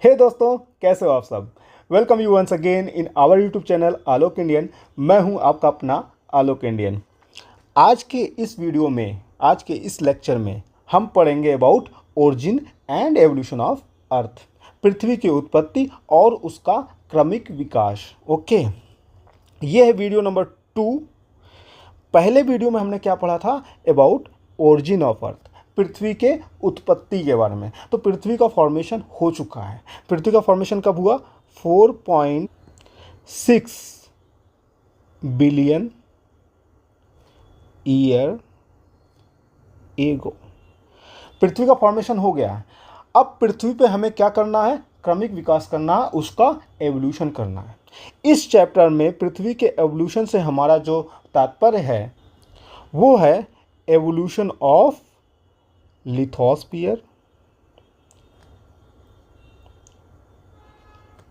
हे दोस्तों, कैसे हो आप सब। Welcome you once again in our YouTube channel Alok Indian. मैं हूं आपका अपना आलोक इंडियन। आज के इस वीडियो में, आज के इस लेक्चर में हम पढ़ेंगे about origin and evolution of earth, पृथ्वी की उत्पत्ति और उसका क्रमिक विकास। ओके, ये है वीडियो नंबर 2। पहले वीडियो में हमने क्या पढ़ा था? अबाउट ओरिजिन ऑफ अर्थ, पृथ्वी के उत्पत्ति के बारे में। तो पृथ्वी का फॉर्मेशन हो चुका है। पृथ्वी का फॉर्मेशन कब हुआ? 4.6 बिलियन ईयर एगो पृथ्वी का फॉर्मेशन हो गया है। अब पृथ्वी पे हमें क्या करना है? क्रमिक विकास करना है, उसका एवोल्यूशन करना है। इस चैप्टर में पृथ्वी के एवोल्यूशन से हमारा जो तात्पर्य है वो है एवोल्यूशन ऑफ लिथोस्फीयर,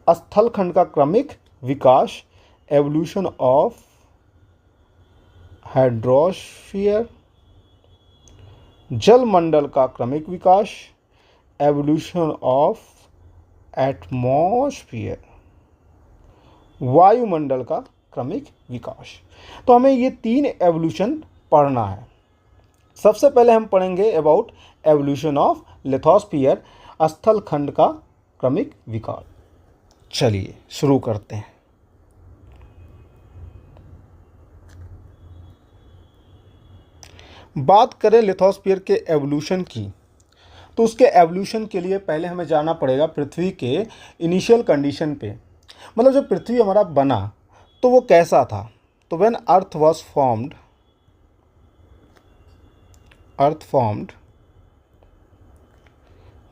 स्थलखंड का क्रमिक विकास, एवोल्यूशन ऑफ हाइड्रोस्फीयर, जलमंडल का क्रमिक विकास, एवोल्यूशन ऑफ एटमॉस्फेयर, वायुमंडल का क्रमिक विकास। तो हमें ये 3 एवोल्यूशन पढ़ना है। सबसे पहले हम पढ़ेंगे अबाउट एवोल्यूशन ऑफ लिथोस्फीयर, स्थलखंड का क्रमिक विकास। चलिए शुरू करते हैं। बात करें लिथोस्फीयर के एवोल्यूशन की, तो उसके एवोल्यूशन के लिए पहले हमें जाना पड़ेगा पृथ्वी के इनिशियल कंडीशन पे। मतलब जब पृथ्वी हमारा बना तो वो कैसा था? तो व्हेन अर्थ वाज फॉर्म्ड,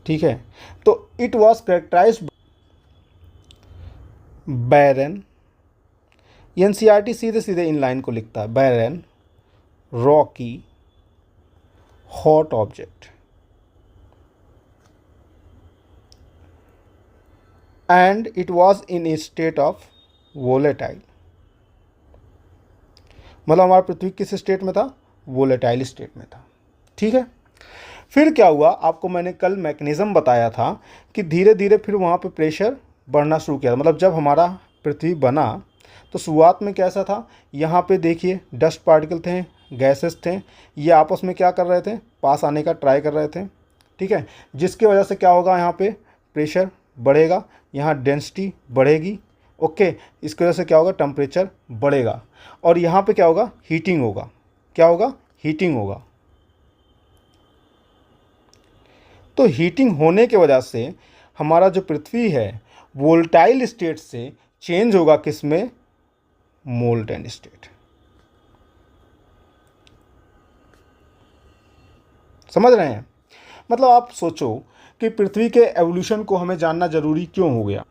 ठीक है, तो it was characterized barren. NCERT सीधे सीधे इन लाइन को लिखता है, barren, rocky, hot object and it was in a state of volatile. मतलब हमारा पृथ्वी किस स्टेट में था? वोलेटाइल स्टेट में था। ठीक है, फिर क्या हुआ? आपको मैंने कल मैकेनिज्म बताया था कि धीरे धीरे फिर वहाँ पे प्रेशर बढ़ना शुरू किया। मतलब जब हमारा पृथ्वी बना तो शुरुआत में कैसा था? यहाँ पे देखिए डस्ट पार्टिकल थे, गैसेस थे, ये आपस में क्या कर रहे थे? पास आने का ट्राई कर रहे थे। ठीक है, जिसकी वजह से क्या होगा? यहाँ पे प्रेशर बढ़ेगा, यहाँ डेंसिटी बढ़ेगी। ओके, इसकी वजह से क्या होगा? टेम्परेचर बढ़ेगा और यहाँ पे क्या होगा? हीटिंग होगा। क्या होगा? हीटिंग होगा। तो हीटिंग होने की वजह से हमारा जो पृथ्वी है वोलेटाइल स्टेट से चेंज होगा किस में? Molten state. समझ रहे हैं? मतलब आप सोचो कि पृथ्वी के एवोल्यूशन को हमें जानना जरूरी क्यों हो गया।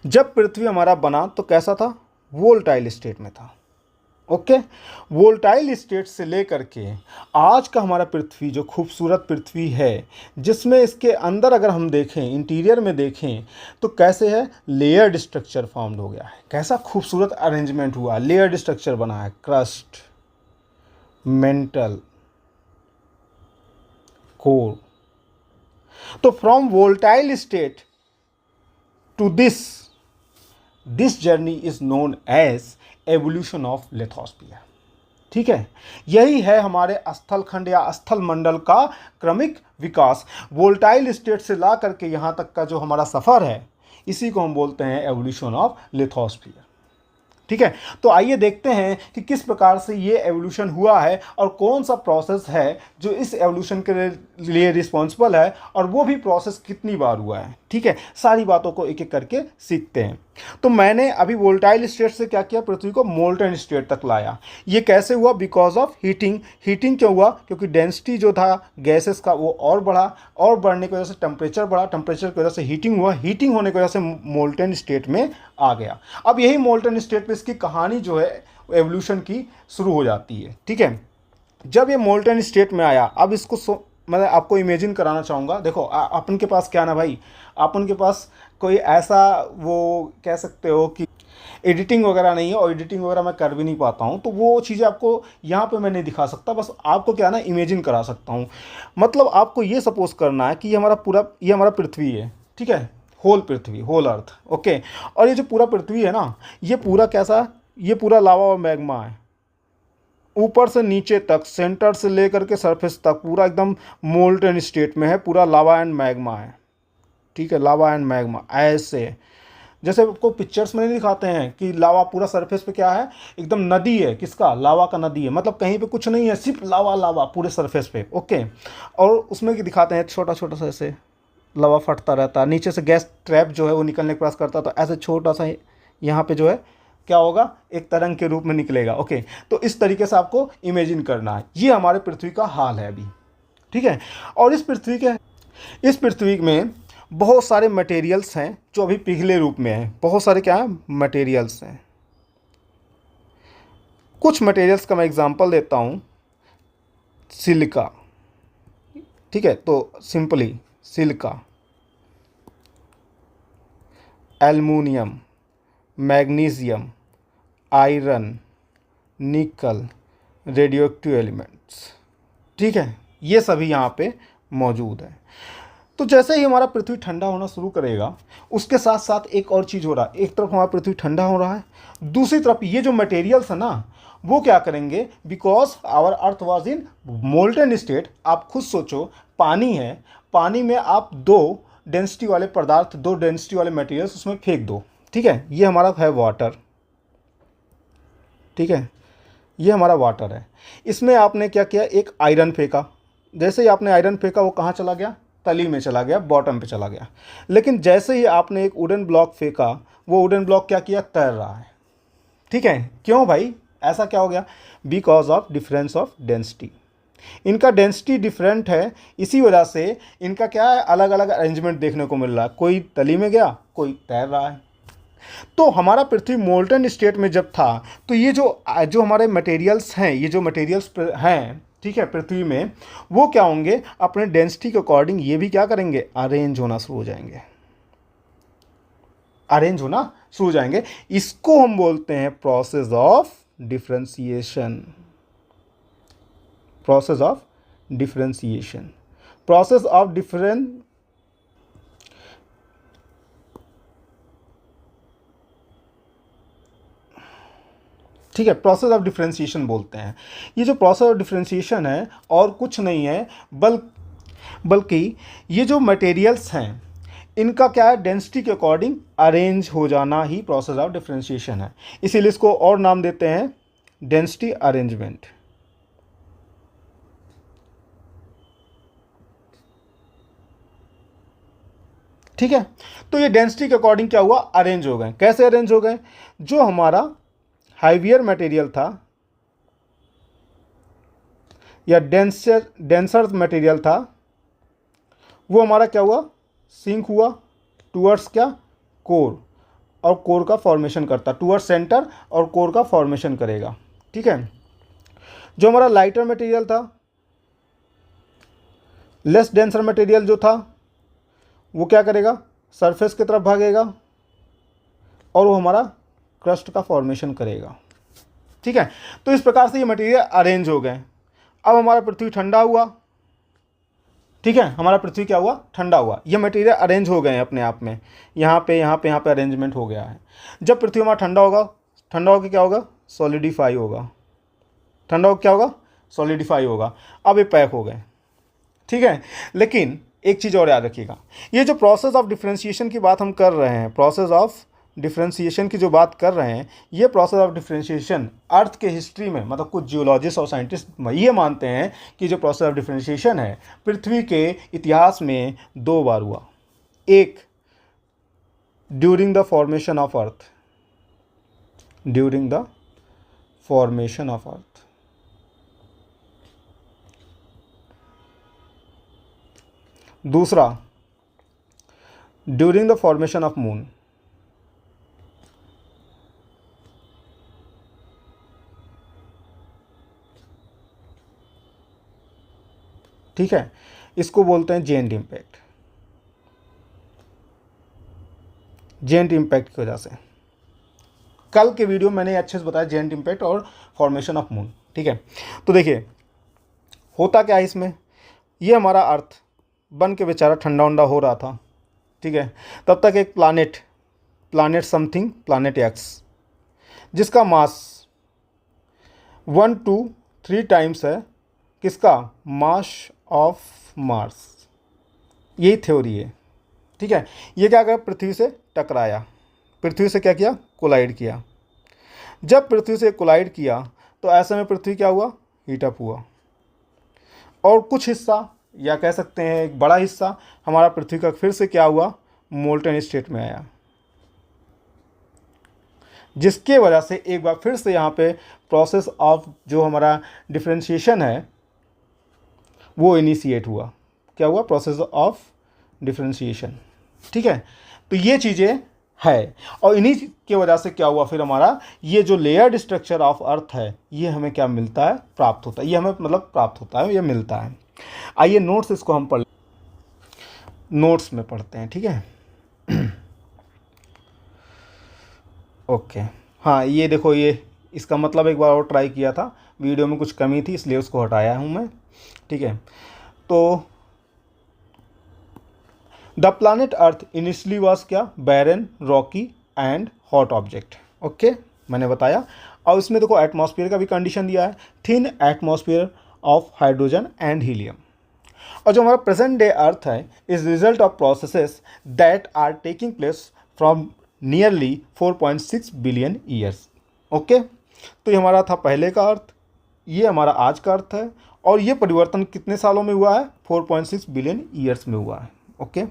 जब पृथ्वी हमारा बना तो कैसा था? वोलेटाइल स्टेट में था। ओके, वोलेटाइल स्टेट से लेकर के आज का हमारा पृथ्वी, जो खूबसूरत पृथ्वी है, जिसमें इसके अंदर अगर हम देखें, इंटीरियर में देखें, तो कैसे है? लेयर्ड स्ट्रक्चर फॉर्म्ड हो गया है। कैसा खूबसूरत अरेंजमेंट हुआ, लेयर्ड स्ट्रक्चर बना है। Crust, mantle, core. तो from volatile state to this journey is known as evolution of lithosphere. ठीक है, यही है हमारे स्थलखंड या स्थल मंडल का क्रमिक विकास। वोलेटाइल स्टेट से ला करके यहाँ तक का जो हमारा सफ़र है, इसी को हम बोलते हैं एवोल्यूशन ऑफ लिथोस्फीयर। ठीक है, तो आइए देखते हैं कि किस प्रकार से ये एवोल्यूशन हुआ है और कौन सा प्रोसेस है जो इस एवोल्यूशन के लिए रिस्पॉन्सिबल है, और वो भी प्रोसेस कितनी बार हुआ है। ठीक है, सारी बातों को एक एक करके सीखते हैं। तो मैंने अभी वोलेटाइल स्टेट से क्या किया? पृथ्वी को मोल्टन स्टेट तक लाया। ये कैसे हुआ? Because of heating. हीटिंग क्यों हुआ? क्योंकि डेंसिटी जो था गैसेस का वो और बढ़ा, और बढ़ने की वजह से टेम्परेचर बढ़ा, टेम्परेचर की वजह से हीटिंग हुआ, हीटिंग होने की वजह से मोल्टन स्टेट में आ गया। अब यही मोल्टन स्टेट पे इसकी कहानी जो है एवोल्यूशन की शुरू हो जाती है। ठीक है, जब ये मोल्टन स्टेट में आया, अब इसको मैं आपको इमेजिन कराना चाहूँगा। देखो अपन के पास क्या ना भाई, अपन के पास कोई ऐसा, वो कह सकते हो कि एडिटिंग वगैरह नहीं है, और एडिटिंग वगैरह मैं कर भी नहीं पाता हूँ, तो वो चीज़ें आपको यहाँ पे मैं नहीं दिखा सकता। बस आपको क्या ना इमेजिन करा सकता हूँ। मतलब आपको ये सपोज करना है कि ये हमारा पृथ्वी है। ठीक है, होल पृथ्वी, होल अर्थ। ओके, और ये जो पूरा पृथ्वी है ना, ये पूरा कैसा, ये पूरा लावा और मैग्मा है, ऊपर से नीचे तक, सेंटर से लेकर के सरफेस तक पूरा एकदम मोल्टन स्टेट में है, पूरा लावा एंड मैग्मा है। ठीक है, लावा एंड मैग्मा ऐसे, जैसे आपको पिक्चर्स में नहीं दिखाते हैं कि लावा पूरा सरफेस पे क्या है, एकदम नदी है, किसका, लावा का नदी है, मतलब कहीं पे कुछ नहीं है, सिर्फ लावा लावा पूरे सरफेस पे। ओके, और उसमें दिखाते हैं छोटा छोटा सा ऐसे लावा फटता रहता है, नीचे से गैस ट्रैप जो है वो निकलने के प्रयास करता है, तो ऐसे छोटा सा यहाँ पे जो है क्या होगा, एक तरंग के रूप में निकलेगा। ओके, तो इस तरीके से आपको इमेजिन करना है, ये हमारे पृथ्वी का हाल है अभी। ठीक है, और इस पृथ्वी में बहुत सारे मटेरियल्स हैं जो अभी पिघले रूप में हैं। बहुत सारे क्या हैं, मटेरियल्स हैं। कुछ मटेरियल्स का मैं एग्जांपल देता हूँ, सिलिका। ठीक है, तो simply silica, aluminium, magnesium, iron, निकल, रेडियोएक्टिव एलिमेंट्स। ठीक है, ये सभी यहाँ पे मौजूद है। तो जैसे ही हमारा पृथ्वी ठंडा होना शुरू करेगा, उसके साथ साथ एक और चीज़ हो रहा है, एक तरफ हमारा पृथ्वी ठंडा हो रहा है, दूसरी तरफ ये जो मटेरियल्स है ना, वो क्या करेंगे, because our earth was in molten state. आप खुद सोचो, पानी है, पानी में आप दो डेंसिटी वाले पदार्थ, दो डेंसिटी वाले मटेरियल्स उसमें फेंक दो। ठीक है, ये हमारा है वाटर। ठीक है, ये हमारा वाटर है, इसमें आपने क्या किया, एक आयरन फेंका। जैसे ही आपने आयरन फेंका, वो कहाँ चला गया, तली में चला गया, बॉटम पे चला गया। लेकिन जैसे ही आपने एक वुडन ब्लॉक फेंका, वो वुडन ब्लॉक क्या किया, तैर रहा है। ठीक है, क्यों भाई, ऐसा क्या हो गया, because of difference of density. इनका डेंसिटी डिफरेंट है, इसी वजह से इनका क्या है, अलग अलग अरेंजमेंट देखने को मिल रहा है, कोई तली में गया, कोई तैर रहा है। तो हमारा पृथ्वी मोल्टन स्टेट में जब था, तो ये जो हमारे मटेरियल्स हैं, ये जो मटेरियल्स हैं, ठीक है, पृथ्वी में, वो क्या होंगे, अपने डेंसिटी के अकॉर्डिंग ये भी क्या करेंगे, अरेंज होना शुरू हो जाएंगे, अरेंज होना शुरू हो जाएंगे। इसको हम बोलते हैं process of differentiation, process of differentiation, process of ठीक है, प्रोसेस ऑफ डिफरेंशिएशन बोलते हैं। ये जो प्रोसेस ऑफ डिफरेंशिएशन है और कुछ नहीं है, बल्कि ये जो मटेरियल्स हैं, इनका क्या है, डेंसिटी के अकॉर्डिंग अरेंज हो जाना ही प्रोसेस ऑफ डिफरेंशिएशन है। इसीलिए इसको और नाम देते हैं डेंसिटी अरेंजमेंट। ठीक है, तो ये डेंसिटी के अकॉर्डिंग क्या हुआ, अरेंज हो गए। कैसे अरेंज हो गए, जो हमारा हाइवियर मटेरियल था या डेंसर मटेरियल था, वो हमारा क्या हुआ, सिंक हुआ टूवर्ड्स क्या, कोर, और कोर का फॉर्मेशन करता, टूवर्ड्स सेंटर और कोर का फॉर्मेशन करेगा। ठीक है, जो हमारा लाइटर मटेरियल था, लेस डेंसर मटेरियल जो था, वो क्या करेगा, सरफेस की तरफ भागेगा और वो हमारा क्रस्ट का फॉर्मेशन करेगा। ठीक है, तो इस प्रकार से ये मटेरियल अरेंज हो गए। अब हमारा पृथ्वी ठंडा हुआ। ठीक है, हमारा पृथ्वी क्या हुआ, ठंडा हुआ, ये मटेरियल अरेंज हो गए हैं अपने आप में, यहाँ पे अरेंजमेंट हो गया है। जब पृथ्वी हमारा ठंडा होगा, ठंडा होकर क्या होगा, सॉलिडिफाई होगा, ठंडा होकर क्या होगा, सॉलिडिफाई होगा। अब ये पैक हो गए। ठीक है, लेकिन एक चीज़ और याद रखिएगा, ये जो प्रोसेस ऑफ डिफरेंशिएशन की बात हम कर रहे हैं, प्रोसेस ऑफ डिफरेंशिएशन की जो बात कर रहे हैं, ये प्रोसेस ऑफ डिफरेंशिएशन अर्थ के हिस्ट्री में, मतलब कुछ जियोलॉजिस्ट और साइंटिस्ट ये मानते हैं कि जो प्रोसेस ऑफ डिफरेंशिएशन है पृथ्वी के इतिहास में 2 बार हुआ। एक during the formation of earth, during the formation of earth, दूसरा during the formation of moon. ठीक है, इसको बोलते हैं जेंट इम्पैक्ट, जेंट इम्पैक्ट की वजह से। कल के वीडियो मैंने अच्छे से बताया जेंट इम्पैक्ट और फॉर्मेशन ऑफ मून। ठीक है, तो देखिए होता क्या है इसमें, ये हमारा अर्थ बन के बेचारा ठंडा उंडा हो रहा था। ठीक ठीक है, तब तक एक प्लानेट समथिंग, प्लानेट एक्स, जिसका मास 1 to 3 टाइम्स है किसका, मास ऑफ मार्स। यही थ्योरी है, ठीक है। ये क्या कर, पृथ्वी से टकराया, पृथ्वी से क्या किया, कोलाइड किया। जब पृथ्वी से कोलाइड किया तो ऐसे में पृथ्वी क्या हुआ, हीटअप हुआ, और कुछ हिस्सा या कह सकते हैं एक बड़ा हिस्सा हमारा पृथ्वी का फिर से क्या हुआ, मोल्टन स्टेट में आया, जिसके वजह से एक बार फिर से यहाँ पे प्रोसेस ऑफ जो हमारा डिफरेंशिएशन है वो इनिशिएट हुआ। क्या हुआ, प्रोसेस ऑफ डिफरेंशिएशन, ठीक है। तो ये चीज़ें है, और इन्हीं की वजह से क्या हुआ, फिर हमारा ये जो लेयर्ड स्ट्रक्चर ऑफ अर्थ है ये हमें क्या मिलता है, प्राप्त होता है। ये हमें मतलब प्राप्त होता है, ये मिलता है। आइए नोट्स इसको हम पढ़, नोट्स में पढ़ते हैं, ठीक है। ओके, हाँ ये देखो, ये इसका मतलब एक बार और ट्राई किया था, वीडियो में कुछ कमी थी इसलिए उसको हटाया हूँ मैं, ठीक है। तो the planet earth initially was क्या, barren, rocky and hot object. Okay, मैंने बताया। और इसमें देखो एटमॉस्फेयर का भी कंडीशन दिया है, thin atmosphere of hydrogen and helium. और जो हमारा प्रेजेंट डे अर्थ है is result of processes that are taking place from nearly 4.6 billion years. Okay, तो ये हमारा था पहले का अर्थ, ये हमारा आज का अर्थ है, और ये परिवर्तन कितने सालों में हुआ है, 4.6 बिलियन ईयर्स में हुआ है। Okay,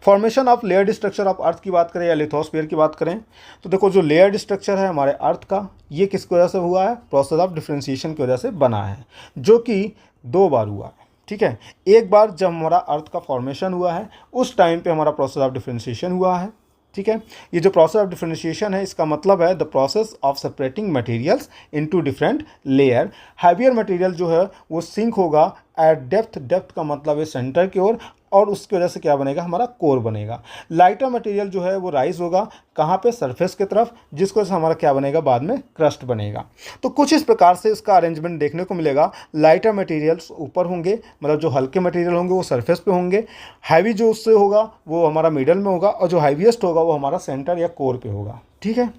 formation of layered structure of अर्थ की बात करें या लिथोस्फीयर की बात करें तो देखो जो लेयर्ड स्ट्रक्चर है हमारे अर्थ का, ये किसकी वजह से हुआ है, प्रोसेस ऑफ डिफरेंशिएशन की वजह से बना है, जो कि 2 बार हुआ है, ठीक है। एक बार जब हमारा अर्थ का फॉर्मेशन हुआ है उस टाइम पे हमारा प्रोसेस ऑफ डिफरेंशिएशन हुआ है, ठीक है। ये जो प्रोसेस ऑफ डिफरेंशिएशन है इसका मतलब है the process of separating materials into different layer. Heavier material जो है वो सिंक होगा एट डेप्थ, डेप्थ का मतलब है सेंटर की ओर, और उसकी वजह से क्या बनेगा, हमारा कोर बनेगा। लाइटर मटेरियल जो है वो राइज होगा कहाँ पे, सरफेस की तरफ, जिसको वजह से हमारा क्या बनेगा, बाद में क्रस्ट बनेगा। तो कुछ इस प्रकार से इसका अरेंजमेंट देखने को मिलेगा। लाइटर मटेरियल्स ऊपर होंगे, मतलब जो हल्के मटेरियल होंगे वो सरफेस पे होंगे, हैवी जो उससे होगा वो हमारा मिडल में होगा, और जो हैवीएस्ट होगा वो हमारा सेंटर या कोर पे होगा, ठीक है।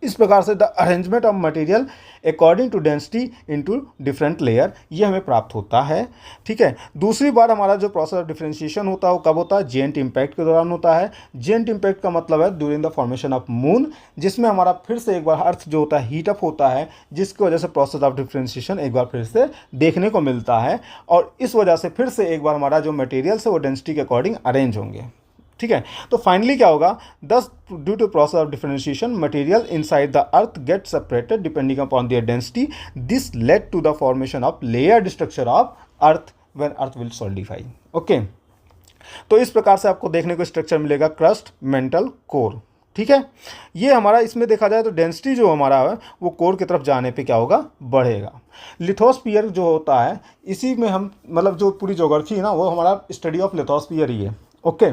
इस प्रकार से the arrangement of material according to density into different layer, ये हमें प्राप्त होता है, ठीक है। दूसरी बार हमारा जो प्रोसेस ऑफ डिफरेंशिएशन होता है वो कब होता है, जेंट इम्पैक्ट के दौरान होता है। जेंट इम्पैक्ट का मतलब है during the formation of moon, जिसमें हमारा फिर से एक बार अर्थ जो होता है हीटअप होता है, जिसकी वजह से प्रोसेस ऑफ डिफरेंशिएशन एक बार फिर से देखने को मिलता है, और इस वजह से फिर से एक बार हमारा जो मटेरियल्स है वो डेंसिटी के अकॉर्डिंग अरेंज होंगे, ठीक है। तो फाइनली क्या होगा, thus due to process of differentiation material inside the earth get separated depending upon their density, this led to the formation of layered structure of earth when earth will solidify. Okay, तो इस प्रकार से आपको देखने को structure मिलेगा, crust, mantle, core, ठीक है। ये हमारा इसमें देखा जाए तो डेंसिटी जो हमारा है वो कोर की तरफ जाने पे क्या होगा, बढ़ेगा। लिथोस्फीयर जो होता है इसी में हम मतलब जो पूरी ज्योग्राफी है ना वो हमारा स्टडी ऑफ लिथोस्फीयर ही है, ओके।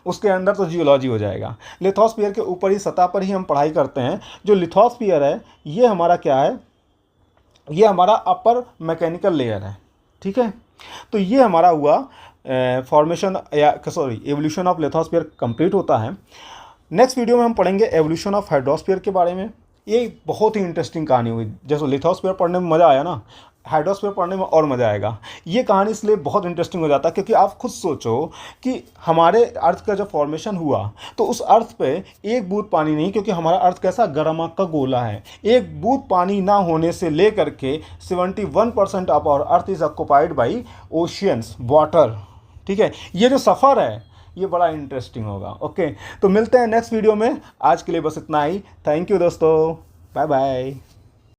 उसके अंदर तो जियोलॉजी हो जाएगा। लिथोस्फीयर के ऊपर ही सतह पर ही हम पढ़ाई करते हैं। जो लिथोस्फीयर है ये हमारा क्या है, ये हमारा अपर मैकेनिकल लेयर है, ठीक है। तो ये हमारा हुआ फॉर्मेशन या sorry evolution of lithosphere complete होता है। नेक्स्ट वीडियो में हम पढ़ेंगे एवोल्यूशन ऑफ हाइड्रोस्फीयर के बारे में। ये बहुत ही इंटरेस्टिंग कहानी हुई, जैसे लिथोस्फीयर पढ़ने में मज़ा आया ना, हाइड्रोस्फीयर पढ़ने में और मज़ा आएगा। ये कहानी इसलिए बहुत इंटरेस्टिंग हो जाता है क्योंकि आप खुद सोचो कि हमारे अर्थ का जब फॉर्मेशन हुआ तो उस अर्थ पे एक बूंद पानी नहीं, क्योंकि हमारा अर्थ कैसा गर्म का गोला है, एक बूंद पानी ना होने से लेकर के 71% of our earth is occupied by oceans, water, ठीक है। ये जो सफ़र है ये बड़ा इंटरेस्टिंग होगा, ओके। तो मिलते हैं नेक्स्ट वीडियो में, आज के लिए बस इतना ही। थैंक यू दोस्तों, बाय बाय।